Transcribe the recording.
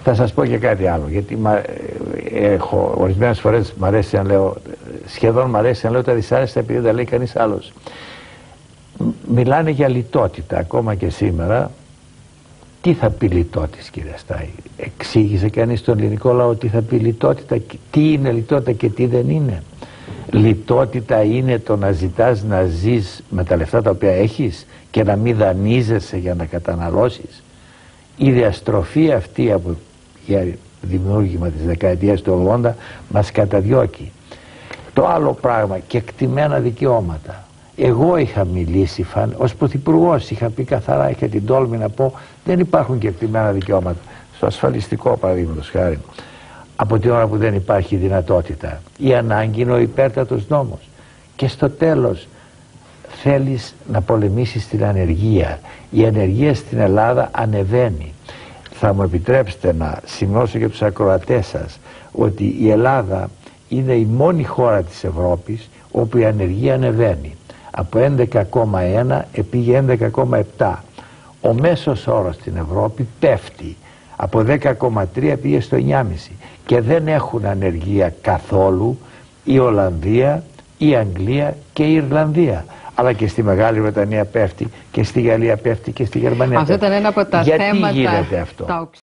Θα σας πω και κάτι άλλο, γιατί ορισμένες φορές μ' αρέσει να λέω, σχεδόν μ' αρέσει να λέω τα δυσάρεστα επειδή τα λέει κανείς άλλος. Μιλάνε για λιτότητα ακόμα και σήμερα. Τι θα πει λιτότης, κύριε Στάι? Εξήγησε κανείς στον ελληνικό λαό τι θα πει λιτότητα, τι είναι λιτότητα και τι δεν είναι? Λιτότητα είναι το να ζητάς να ζεις με τα λεφτά τα οποία έχεις και να μην δανείζεσαι για να καταναλώσεις. Η διαστροφή αυτή από δημιούργημα της δεκαετίας του 80 μας καταδιώκει. Το άλλο πράγμα, κεκτημένα δικαιώματα. Εγώ είχα μιλήσει ως πρωθυπουργός, είχα πει καθαρά, είχα την τόλμη να πω, δεν υπάρχουν κεκτημένα δικαιώματα. Στο ασφαλιστικό, παραδείγματος χάρη, από την ώρα που δεν υπάρχει δυνατότητα. Η ανάγκη είναι ο υπέρτατος νόμος. Και στο τέλος θέλεις να πολεμήσεις την ανεργία. Η ανεργία στην Ελλάδα ανεβαίνει. Θα μου επιτρέψετε να σημειώσω για τους ακροατές σας ότι η Ελλάδα είναι η μόνη χώρα της Ευρώπης όπου η ανεργία ανεβαίνει. Από 11,1 πήγε 11,7. Ο μέσος όρος στην Ευρώπη πέφτει. Από 10,3 πήγε στο 9,5. Και δεν έχουν ανεργία καθόλου η Ολλανδία, η Αγγλία και η Ιρλανδία. Αλλά και στη Μεγάλη Βρετανία πέφτει και στη Γαλλία πέφτει και στη Γερμανία. Αυτό ήταν ένα από τα Γιατί θέματα. γίνεται αυτό?